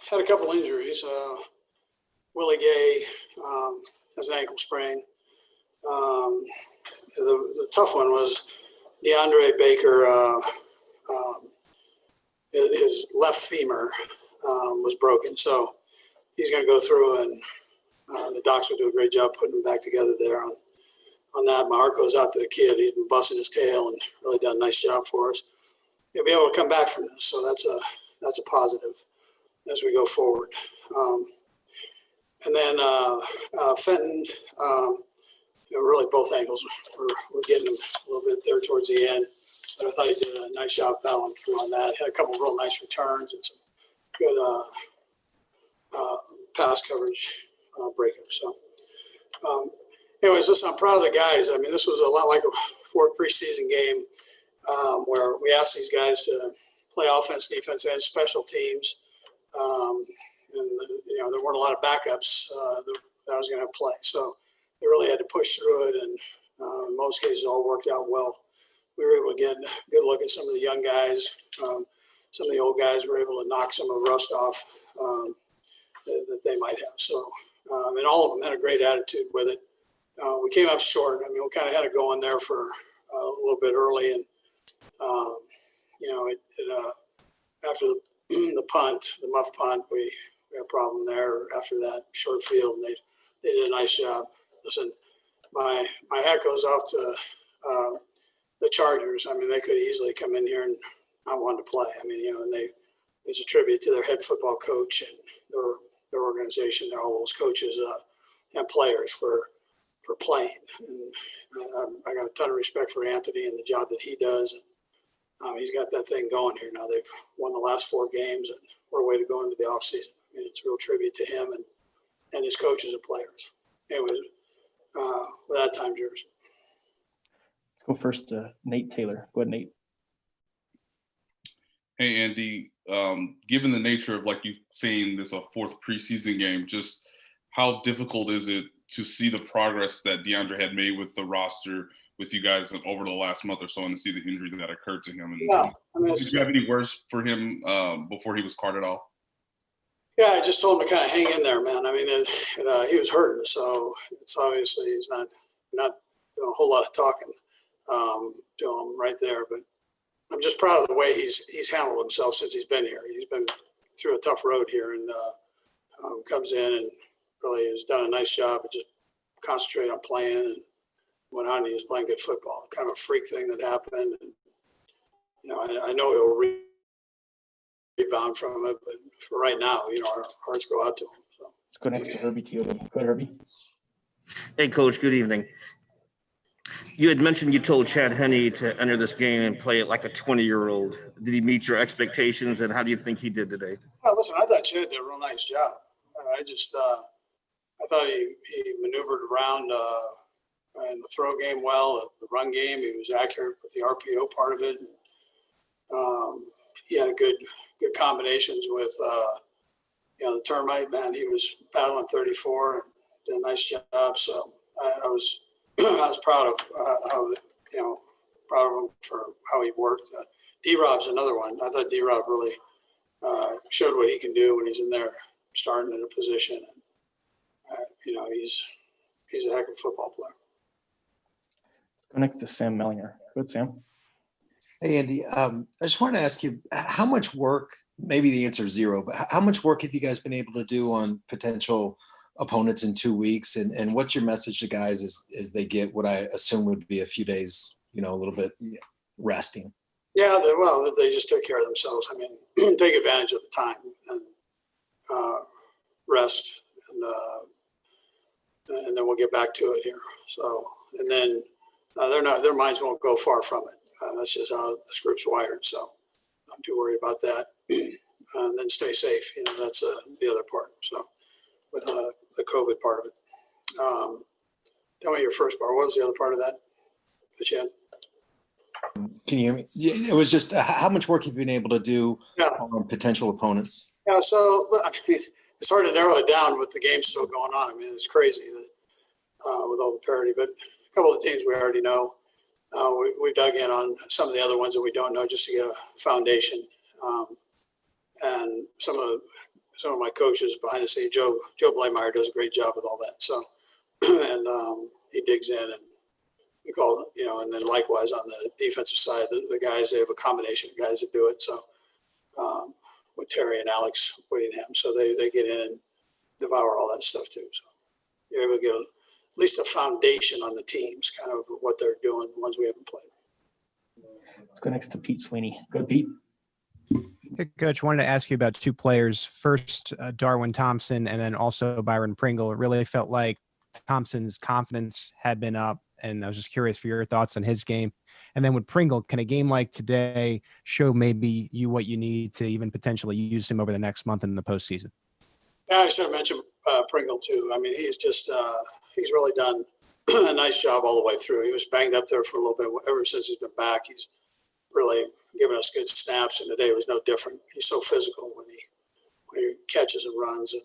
had a couple injuries. Willie Gay has an ankle sprain. The tough one was DeAndre Baker. His left femur was broken, so he's going to go through, and the docs will do a great job putting him back together there on that. My heart goes out to the kid. He's been busting his tail and really done a nice job for us. He'll be able to come back from this, so that's a positive as we go forward. And then Fenton, really both ankles we're getting him a little bit there towards the end. But I thought he did a nice job battling through on that. Had a couple of real nice returns and some good pass coverage breakup. So, anyways, listen, I'm proud of the guys. I mean, this was a lot like a fourth preseason game where we asked these guys to play offense, defense, and special teams. And there weren't a lot of backups that I was going to play. So they really had to push through it, and in most cases, all worked out well. We were able to get a good look at some of the young guys. Some of the old guys were able to knock some of the rust off that they might have. So, and all of them had a great attitude with it. We came up short. I mean, we kind of had it going there for a little bit early, and after the punt, the muff punt, we had a problem there. After that short field, and they did a nice job. Listen, my hat goes off to the Chargers. I mean, they could easily come in here and not want to play. I mean, and it's a tribute to their head football coach and their organization. They're all those coaches and players for playing. And I got a ton of respect for Anthony and the job that he does. And he's got that thing going here now. They've won the last 4 games, and what a way to go into the offseason. I mean, it's a real tribute to him and his coaches and players. Anyways, with that, time, yours. Go first to Nate Taylor. Go ahead, Nate. Hey, Andy. Given the nature of, like you've seen, this a fourth preseason game, just how difficult is it to see the progress that DeAndre had made with the roster, with you guys over the last month or so, and to see the injury that occurred to him? And yeah, I mean, did you have any words for him before he was carted off? Yeah, I just told him to kind of hang in there, man. I mean, he was hurting, so it's obviously he's not doing a whole lot of talking to him right there. But I'm just proud of the way he's handled himself since he's been here. He's been through a tough road here, and comes in and really has done a nice job of just concentrate on playing, and went on and he was playing good football. Kind of a freak thing that happened. And, I know he'll rebound from it, but for right now, our hearts go out to him. So let's go next to Herbie Teal. Go ahead, Herbie. Hey, Coach. Good evening. You had mentioned you told Chad Henne to enter this game and play it like a 20-year-old. Did he meet your expectations, and how do you think he did today? Well, listen, I thought Chad did a real nice job. I thought he maneuvered around in the throw game well, the run game. He was accurate with the RPO part of it. He had a good combinations with the termite, man. He was battling 34 and did a nice job. So I was proud of proud of him for how he worked. D-Rob's another one. I thought D-Rob really showed what he can do when he's in there starting in a position. And, he's a heck of a football player. Let's go next to Sam Mellinger. Go ahead, Sam. Hey, Andy. I just want to ask you, how much work, maybe the answer is 0, but how much work have you guys been able to do on potential opponents in 2 weeks? And what's your message to guys as they get what I assume would be a few days, a little bit resting? Yeah, they just take care of themselves. I mean, take advantage of the time and rest, and then we'll get back to it here. So, and then their minds won't go far from it. That's just how this group's wired. So, not too worried about that. And then stay safe. That's the other part. So, with the COVID part of it. Tell me your first part. What was the other part of that you had? Can you hear me? Yeah, it was just how much work have you been able to do on potential opponents? Yeah, so I mean, it's hard to narrow it down with the game still going on. I mean, it's crazy with all the parity. But a couple of the teams we already know. We've dug in on some of the other ones that we don't know just to get a foundation. And some of some of my coaches behind the scenes. Joe Blaymeyer does a great job with all that. So, and he digs in, and we call it, and then likewise on the defensive side, the guys, they have a combination of guys that do it. So with Terry and Alex Whittingham, so they get in and devour all that stuff too. So you're able to get at least a foundation on the teams, kind of what they're doing, the ones we haven't played. Let's go next to Pete Sweeney. Go, Pete. Hey, Coach, wanted to ask you about two players. First, Darwin Thompson, and then also Byron Pringle. It really felt like Thompson's confidence had been up, and I was just curious for your thoughts on his game. And then with Pringle, can a game like today show maybe you what you need to even potentially use him over the next month in the postseason? Yeah, I should have mentioned Pringle too. I mean, he's just he's really done a nice job all the way through. He was banged up there for a little bit. Ever since he's been back, he's really given us good snaps, and today was no different. He's so physical when he catches and runs, and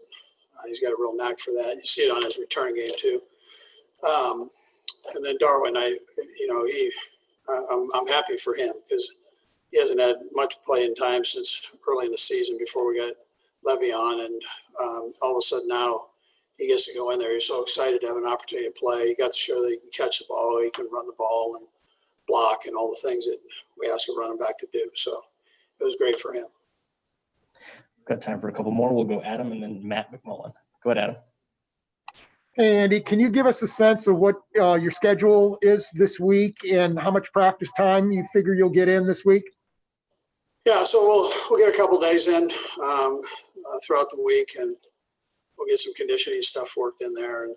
he's got a real knack for that. You see it on his return game too. And then Darwin, I'm happy for him because he hasn't had much playing time since early in the season before we got Levy on, and all of a sudden now he gets to go in there. He's so excited to have an opportunity to play. He got to show that he can catch the ball, he can run the ball and block and all the things that we ask a running back to do. So it was great for him. Got time for a couple more. We'll go Adam and then Matt Mcmullen. Go ahead, Adam. Hey, Andy, can you give us a sense of what your schedule is this week and how much practice time you figure you'll get in this week? Yeah, so we'll get a couple days in throughout the week, and we'll get some conditioning stuff worked in there. And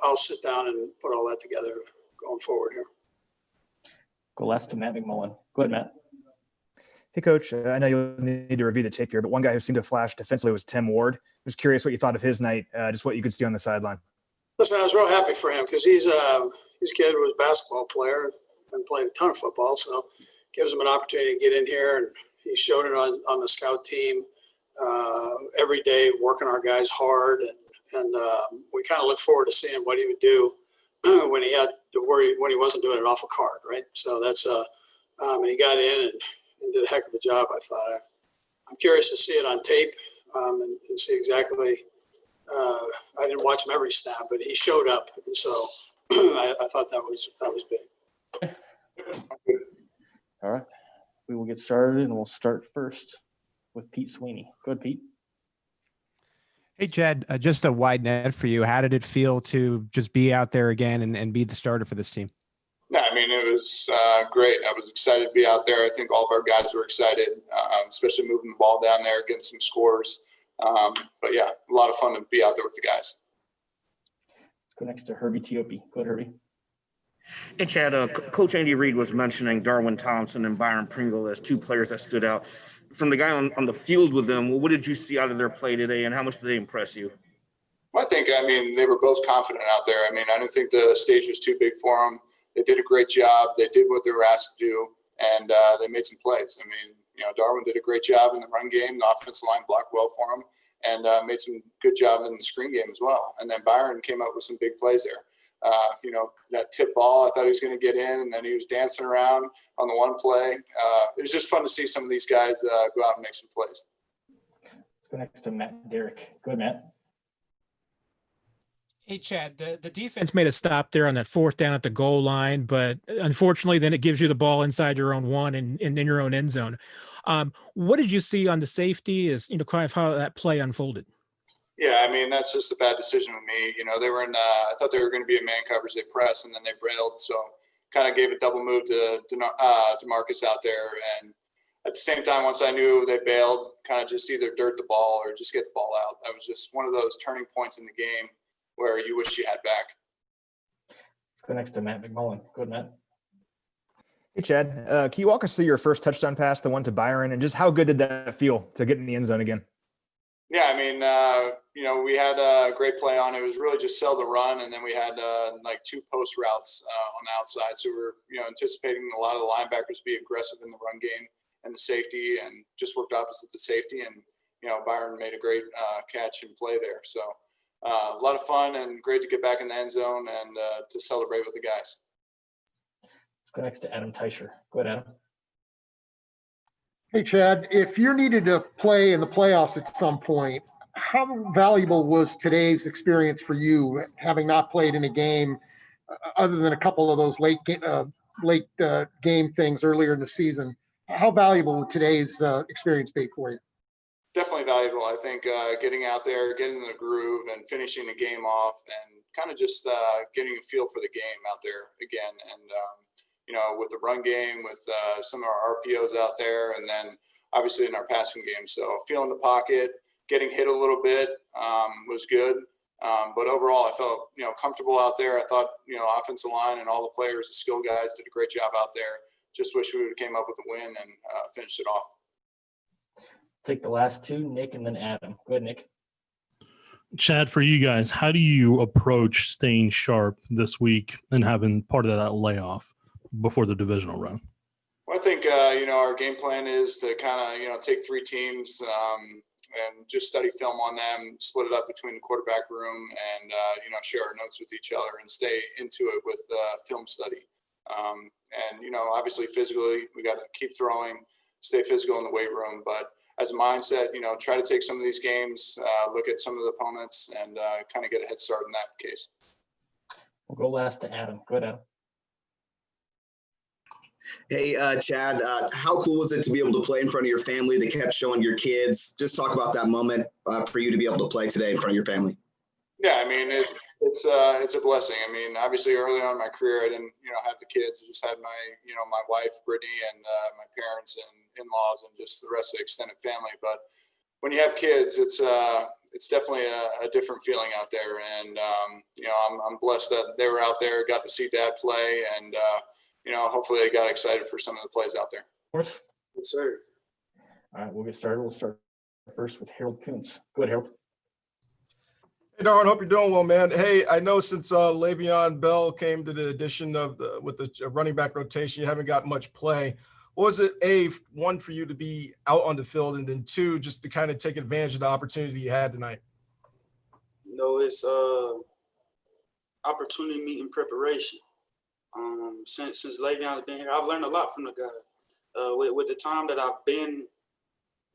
I'll sit down and put all that together going forward here. Go last to Matt Mcmullen. Go ahead, Matt. Hey, Coach, I know you'll need to review the tape here, but one guy who seemed to flash defensively was Tim Ward. I was curious what you thought of his night, just what you could see on the sideline. Listen, I was real happy for him because he's a kid was a basketball player and played a ton of football, so gives him an opportunity to get in here, and he showed it on the scout team every day, working our guys hard, and we kind of look forward to seeing what he would do when he had to worry when he wasn't doing it off a card, right? So that's and he got in and did a heck of a job, I thought. I'm curious to see it on tape and see exactly. I didn't watch him every snap, but he showed up, and so I thought that was big. All right. We will get started, and we'll start first with Pete Sweeney. Go ahead, Pete. Hey, Chad, just a wide net for you. How did it feel to just be out there again and be the starter for this team? Yeah, I mean, it was great. I was excited to be out there. I think all of our guys were excited, especially moving the ball down there, getting some scores. But yeah, a lot of fun to be out there with the guys. Let's go next to Herbie Tiopi. Go ahead, Herbie. Hey, Chad, Coach Andy Reid was mentioning Darwin Thompson and Byron Pringle as two players that stood out. From the guy on the field with them, what did you see out of their play today, and how much did they impress you? Well, I mean, they were both confident out there. I mean, I didn't think the stage was too big for them. They did a great job. They did what they were asked to do, and they made some plays. I mean, Darwin did a great job in the run game. The offensive line blocked well for him, and made some good job in the screen game as well. And then Byron came up with some big plays there. That tip ball, I thought he was going to get in, and then he was dancing around on the one play. It was just fun to see some of these guys go out and make some plays. Let's go next to Matt Derrick. Go ahead, Matt. Hey, Chad, the defense made a stop there on that fourth down at the goal line, but unfortunately then it gives you the ball inside your own one and in your own end zone. What did you see on the safety kind of how that play unfolded? Yeah, I mean, that's just a bad decision with me. They were in I thought they were going to be in man coverage. They pressed, and then they brailed. So kind of gave a double move to DeMarcus out there. And at the same time, once I knew they bailed, kind of just either dirt the ball or just get the ball out. That was just one of those turning points in the game where you wish you had back. Let's go next to Matt Mcmullen. Go ahead, Matt. Hey, Chad, can you walk us through your first touchdown pass, the one to Byron, and just how good did that feel to get in the end zone again? Yeah, I mean, we had a great play on it. It was really just sell the run, and then we had like two post routes on the outside. So we're anticipating a lot of the linebackers to be aggressive in the run game and the safety, and just worked opposite the safety. And Byron made a great catch and play there. So a lot of fun and great to get back in the end zone and to celebrate with the guys. Let's go next to Adam Teicher. Go ahead, Adam. Hey, Chad, if you're needed to play in the playoffs at some point, how valuable was today's experience for you, having not played in a game other than a couple of those late game things earlier in the season? How valuable would today's experience be for you? Definitely valuable. I think getting out there, getting in the groove, and finishing the game off, and kind of just getting a feel for the game out there again. And with the run game, with some of our RPOs out there, and then obviously in our passing game. So feeling the pocket, getting hit a little bit was good. But overall, I felt comfortable out there. I thought offensive line and all the players, the skill guys, did a great job out there. Just wish we would have came up with a win and finished it off. Take the last two, Nick and then Adam. Go ahead, Nick. Chad, for you guys, how do you approach staying sharp this week and having part of that layoff before the divisional run? Well, I think our game plan is to kind of take three teams and just study film on them, split it up between the quarterback room, and share our notes with each other and stay into it with film study. And obviously physically, we got to keep throwing, stay physical in the weight room, but as a mindset, try to take some of these games, look at some of the opponents, and kind of get a head start in that case. We'll go last to Adam. Go ahead, Adam. Hey, Chad, how cool was it to be able to play in front of your family? They kept showing your kids. Just talk about that moment for you to be able to play today in front of your family. Yeah, I mean, it's a blessing. I mean, obviously early on in my career, I didn't, have the kids. I just had my, my wife, Brittany, and my parents and in-laws and just the rest of the extended family. But when you have kids, it's definitely a different feeling out there. And, I'm blessed that they were out there, got to see Dad play, and, hopefully they got excited for some of the plays out there. Of course. Yes, sir. All right, we'll get started. We'll start first with Harold Koontz. Go ahead, Harold. Hey, Darwin, hope you're doing well, man. Hey, I know since Le'Veon Bell came to the addition of with the running back rotation, you haven't got much play. What was it, one, for you to be out on the field, and then two, just to kind of take advantage of the opportunity you had tonight? It's opportunity meeting preparation. Since Le'Veon's been here, I've learned a lot from the guy. With the time that I've been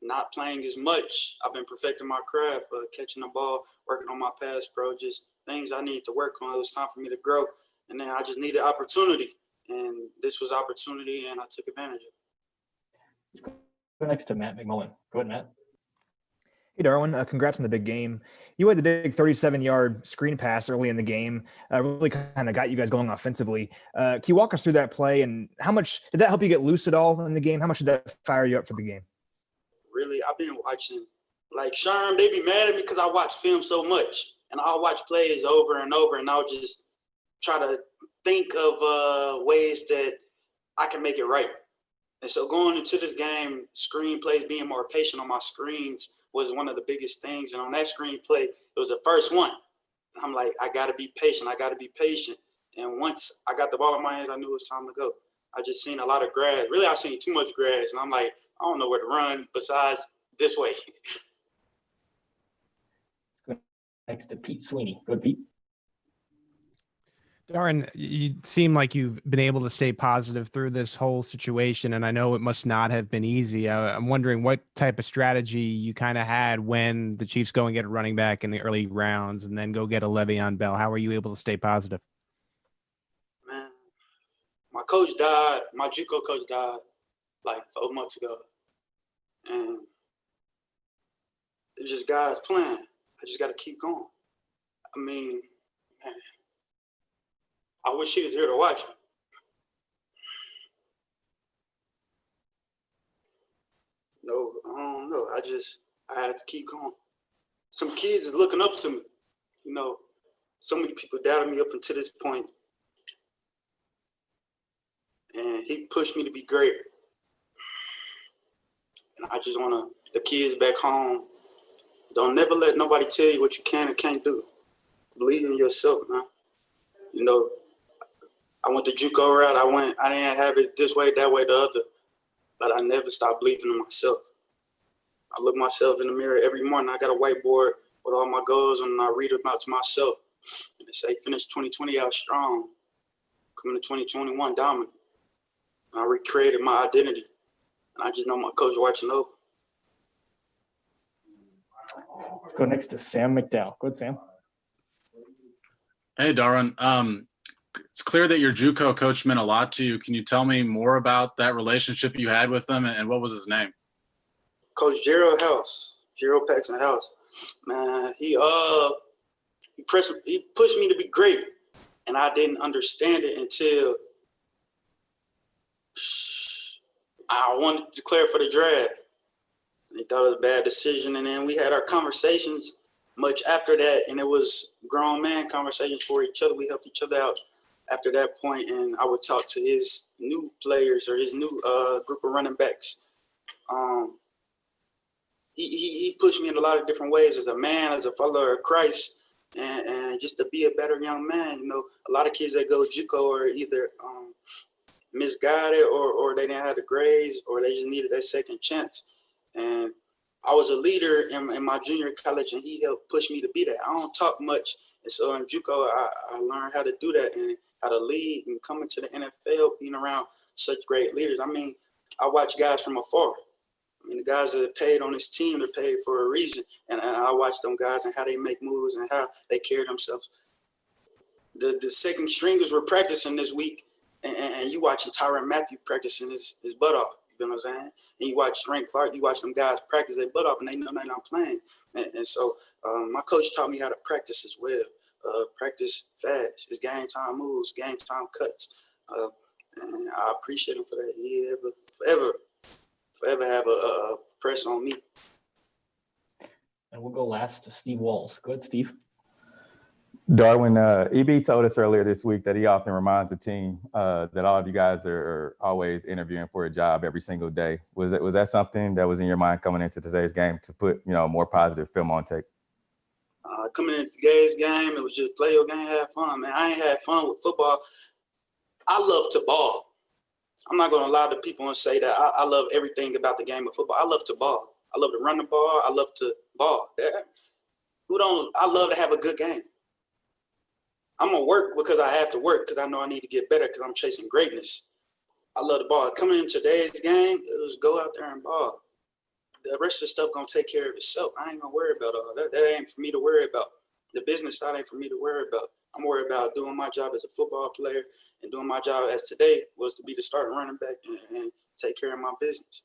not playing as much, I've been perfecting my craft, catching the ball, working on my pass pro, just things I need to work on. It was time for me to grow, and then I just needed opportunity, and this was opportunity, and I took advantage of it. Let's go next to Matt Mcmullen. Go ahead, Matt. Hey, Darwin, congrats on the big game. You had the big 37-yard screen pass early in the game, really kind of got you guys going offensively. Can you walk us through that play, and how much did that help you get loose at all in the game? How much did that fire you up for the game? Really, I've been watching, like Sherm, they be mad at me because I watch film so much, and I'll watch plays over and over, and I'll just try to think of ways that I can make it right. And so going into this game, screen plays, being more patient on my screens was one of the biggest things. And on that screen play, it was the first one. I'm like, I got to be patient. I got to be patient. And once I got the ball in my hands, I knew it was time to go. I just seen a lot of grass. Really, I seen too much grass. And I'm like, I don't know where to run besides this way. Let's go next to Pete Sweeney. Go ahead, Pete. Darwin, you seem like you've been able to stay positive through this whole situation, and I know it must not have been easy. I'm wondering what type of strategy you kind of had when the Chiefs go and get a running back in the early rounds and then go get a Le'Veon Bell. How were you able to stay positive? Man, my coach died. My JUCO coach died like 4 months ago. And it's just God's plan. I just got to keep going. I mean, man, I wish he was here to watch me. No, I don't know. I had to keep going. Some kids is looking up to me. So many people doubted me up until this point. And he pushed me to be great. And I just want the kids back home, don't never let nobody tell you what you can and can't do. Believe in yourself, man. I went the JUCO route. I didn't have it this way, that way, the other. But I never stopped believing in myself. I look myself in the mirror every morning. I got a whiteboard with all my goals, and I read them out to myself. And they say, finish 2020 out strong. Coming to 2021 dominant. I recreated my identity. and I just know my coach watching over. Let's go next to Sam McDowell. Go ahead, Sam. Hey, Darwin. It's clear that your JUCO coach meant a lot to you. Can you tell me more about that relationship you had with him, and what was his name? Coach Gerald Paxton House. Man, he pushed me to be great, and I didn't understand it until I wanted to declare for the draft. He thought it was a bad decision, and then we had our conversations much after that, and it was grown man conversations for each other. We helped each other out after that point, and I would talk to his new players or his new group of running backs. He pushed me in a lot of different ways as a man, as a follower of Christ, and just to be a better young man. You know, a lot of kids that go JUCO are either misguided or they didn't have the grades or they just needed that second chance. And I was a leader in my junior college, and he helped push me to be that. I don't talk much, and so in JUCO, I learned how to do that and how to lead. And coming to the NFL, being around such great leaders. I mean, I watch guys from afar. I mean, the guys that are paid on this team, they're paid for a reason. And I watch them guys and how they make moves and how they carry themselves. The second stringers were practicing this week, and you watching Tyrann Mathieu practicing his butt off. You know what I'm saying? And you watch Frank Clark, you watch them guys practice their butt off, and they know they're not playing. And so my coach taught me how to practice as well. Practice fast. It's game time moves, game time cuts. And I appreciate him for that. He forever have a press on me. And we'll go last to Steve Walls. Go ahead, Steve. Darwin, EB told us earlier this week that he often reminds the team that all of you guys are always interviewing for a job every single day. Was that something that was in your mind coming into today's game to put more positive film on tape? Coming into today's game, it was just play your game, have fun, man. I ain't had fun with football. I love to ball. I'm not going to lie to people and say that I love everything about the game of football. I love to ball. I love to run the ball. I love to ball. I love to have a good game. I'm going to work because I have to work because I know I need to get better because I'm chasing greatness. I love the ball. Coming in today's game, it was go out there and ball. The rest of the stuff going to take care of itself. I ain't going to worry about all that. That ain't for me to worry about. The business side ain't for me to worry about. I'm worried about doing my job as a football player and doing my job as today was to be the starting running back and take care of my business.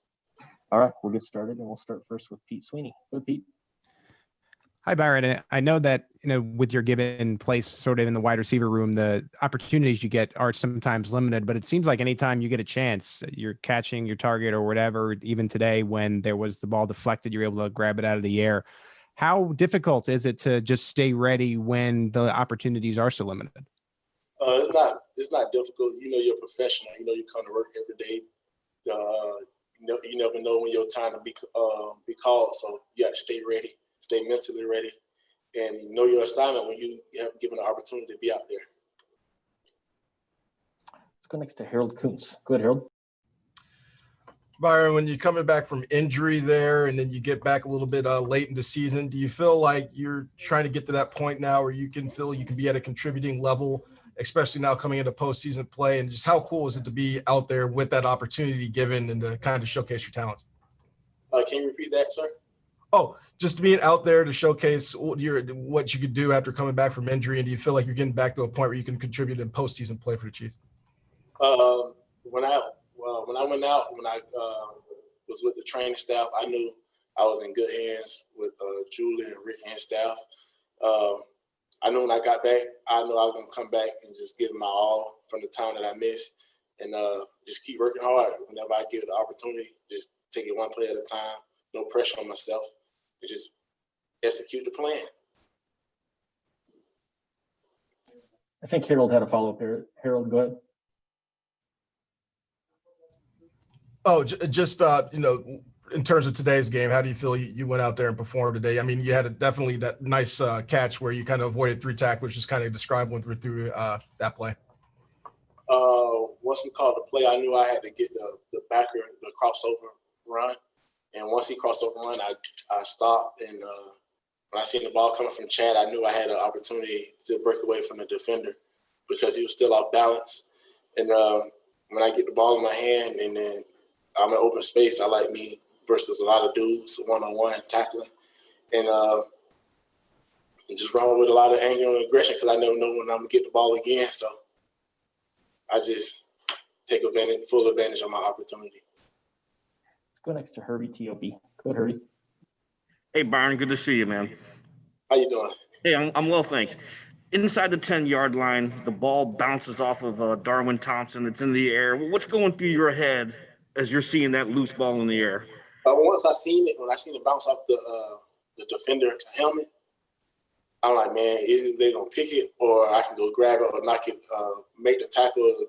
All right, we'll get started, and we'll start first with Pete Sweeney. Go ahead, Pete. Hi, Byron. I know that, with your given place sort of in the wide receiver room, the opportunities you get are sometimes limited, but it seems like anytime you get a chance, you're catching your target or whatever, even today when there was the ball deflected, you're able to grab it out of the air. How difficult is it to just stay ready when the opportunities are so limited? It's not difficult. You're a professional. You come to work every day. You never know when your time to be called. So you got to stay ready, stay mentally ready, and know your assignment when you have given an opportunity to be out there. Let's go next to Harold Koontz. Go ahead, Harold. Byron, when you're coming back from injury there and then you get back a little bit late in the season, do you feel like you're trying to get to that point now where you can feel you can be at a contributing level, especially now coming into postseason play? And just how cool is it to be out there with that opportunity given and to kind of showcase your talents? Can you repeat that, sir? Oh, just being out there to showcase what you could do after coming back from injury. And do you feel like you're getting back to a point where you can contribute in postseason play for the Chiefs? When I went out, when I was with the training staff, I knew I was in good hands with Julie and Rick and his staff. I knew when I got back, I knew I was going to come back and just give my all from the time that I missed and just keep working hard. Whenever I get the opportunity, just take it one play at a time, no pressure on myself, and just execute the plan. I think Harold had a follow-up here. Harold, go ahead. Oh, just in terms of today's game, how do you feel you went out there and performed today? I mean, you had definitely that nice catch where you kind of avoided 3 tackles. Just kind of describe when we're through that play. Once we called the play, I knew I had to get the backer, the crossover run. And once he crossover run, I stopped. And when I seen the ball coming from Chad, I knew I had an opportunity to break away from the defender because he was still off balance. And when I get the ball in my hand and then I'm in open space. I like me versus a lot of dudes, one-on-one tackling, and just run with a lot of anger and aggression because I never know when I'm gonna get the ball again. So I just take full advantage of my opportunity. Let's go next to Herbie T.O.B. Go ahead, Herbie. Hey, Byron, good to see you, man. How you doing? Hey, I'm well, thanks. Inside the 10-yard line, the ball bounces off of Darwin Thompson. It's in the air. What's going through your head as you're seeing that loose ball in the air? Once when I seen it bounce off the defender helmet, I'm like, man, either they gonna pick it or I can go grab it or knock it, make the tackle,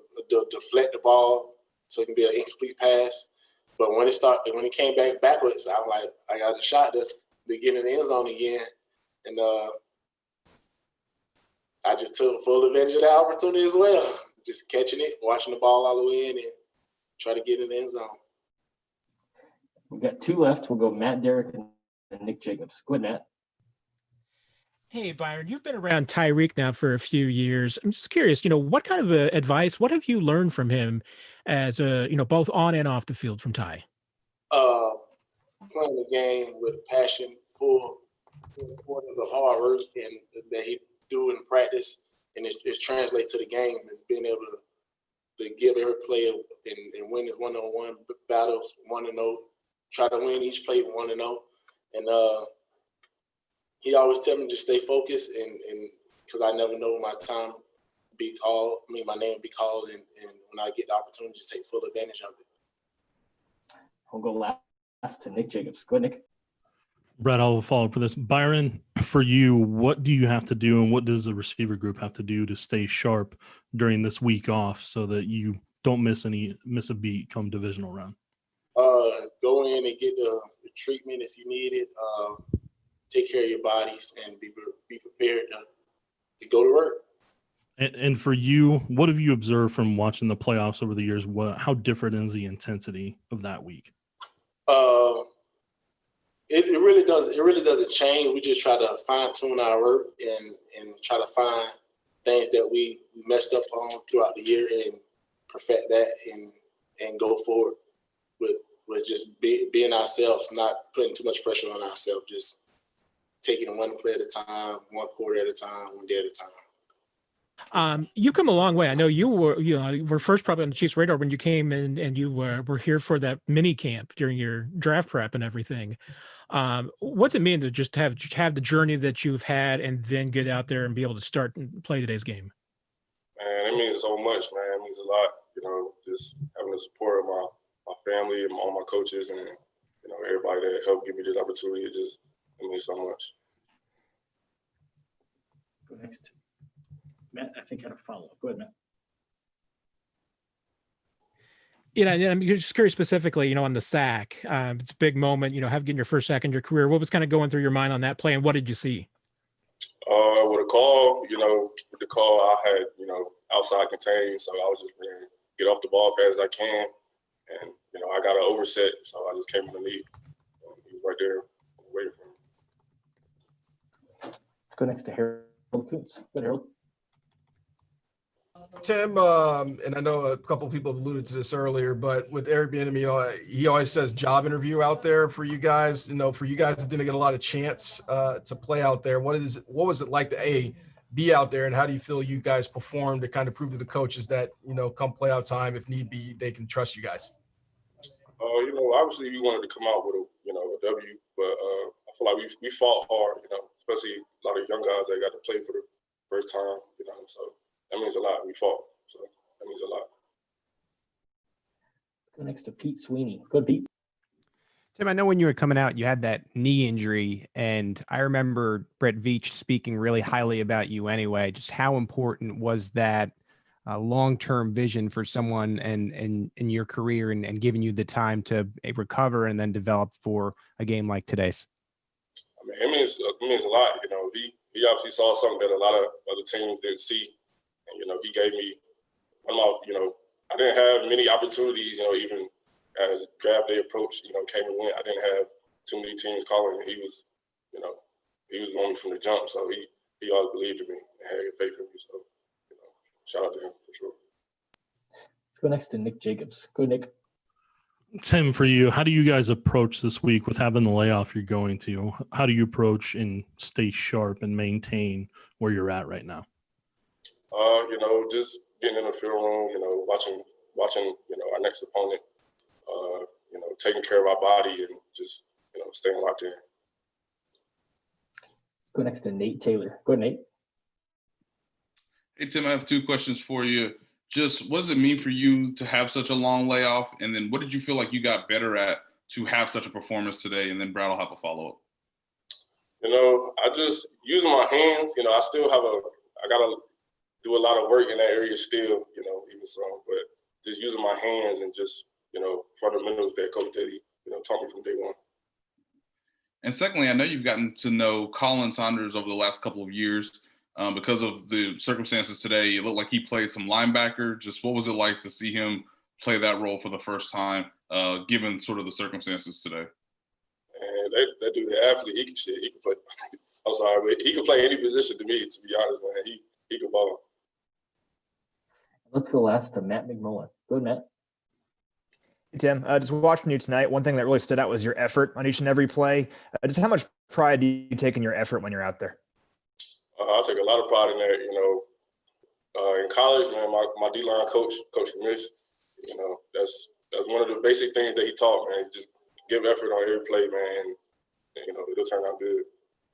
deflect the ball so it can be an incomplete pass. But when it came backwards, I'm like, I got a shot to get in the end zone again, and I just took full advantage of that opportunity as well. Just catching it, watching the ball all the way in, and try to get in the end zone. We've got two left. We'll go Matt Derrick and Nick Jacobs. Go ahead, Matt. Hey, Byron, you've been around Tyreek now for a few years. I'm just curious, what kind of advice, what have you learned from him as, both on and off the field from Ty? Playing the game with passion, full importance of hard work, and that he do in practice, and it translates to the game. Is being able to give every player and win his one-on-one battles 1-0, try to win each play 1-0, and he always tell me to stay focused, and because I never know my time be called, my name be called, and when I get the opportunity, just take full advantage of it. We'll go last to Nick Jacobs. Go ahead, Nick. Brett, I'll follow up for this. Byron, for you, what do you have to do and what does the receiver group have to do to stay sharp during this week off so that you don't miss a beat come divisional round? Go in and get the treatment if you need it. Take care of your bodies and be prepared to go to work. And for you, what have you observed from watching the playoffs over the years? How different is the intensity of that week? It really doesn't change. We just try to fine tune our work and try to find things that we messed up on throughout the year and perfect that and go forward with just being ourselves, not putting too much pressure on ourselves, just taking one play at a time, one quarter at a time, one day at a time. You come a long way. I know you were first probably on the Chiefs' radar when you came in and you were here for that mini camp during your draft prep and everything. What's it mean to just have the journey that you've had and then get out there and be able to start and play today's game? Man, it means so much, man. It means a lot, just having the support of my family and all my coaches and, everybody that helped give me this opportunity. It means so much. Go next. Matt, I think I had a follow-up. Go ahead, Matt. And I'm just curious specifically, on the sack. It's a big moment, getting your first sack in your career. What was kind of going through your mind on that play, and what did you see? With the call, I had, outside contained, so I was just get off the ball as fast as I can, and I got an overset, so I just came in the lead. He was right there waiting for me. Let's go next to Harold Koontz. Go ahead, Harold. Tim, and I know a couple of people have alluded to this earlier, but with Eric Bieniemy, he always says job interview out there for you guys. For you guys that didn't get a lot of chance to play out there, what was it like to be out there, and how do you feel you guys performed to kind of prove to the coaches that come playout time, if need be, they can trust you guys? Obviously we wanted to come out with a W, but I feel like we fought hard, especially a lot of young guys that got to play for the first time, so that means a lot. We fought, so that means a lot. Go next to Pete Sweeney. Go ahead, Pete. Tim, I know when you were coming out, you had that knee injury, and I remember Brett Veach speaking really highly about you anyway. Just how important was that long-term vision for someone and in your career and giving you the time to recover and then develop for a game like today's? It means a lot. He obviously saw something that a lot of other teams didn't see. And, he gave me I didn't have many opportunities, even as draft day approached, came and went. I didn't have too many teams calling. He was on me from the jump. So he always believed in me and had faith in me. So, shout out to him for sure. Let's go next to Nick Jacobs. Go, Nick. Tim, for you, how do you guys approach this week with having the layoff you're going to? How do you approach and stay sharp and maintain where you're at right now? Just getting in the film room, watching, our next opponent, taking care of our body and just, staying locked in. Go next to Nate Taylor. Go ahead, Nate. Hey, Tim, I have two questions for you. Just what does it mean for you to have such a long layoff? And then what did you feel like you got better at to have such a performance today? And then Brad will have a follow-up. I just using my hands, I still I got to do a lot of work in that area still, even so, but just using my hands and just, fundamentals that Coach Diddy, taught me from day one. And secondly, I know you've gotten to know Colin Saunders over the last couple of years. Because of the circumstances today, it looked like he played some linebacker. Just what was it like to see him play that role for the first time, given sort of the circumstances today? And that dude, the athlete, he can play. I'm sorry, but he can play any position to me, to be honest, man. He can ball. Let's go last to Matt Mcmullen. Go ahead, Matt. Hey, Tim, just watching you tonight, one thing that really stood out was your effort on each and every play. Just how much pride do you take in your effort when you're out there? I take a lot of pride in that, in college, man, my D-line coach, Coach Koontz, that's one of the basic things that he taught, man. Just give effort on every play, man, and it'll turn out good.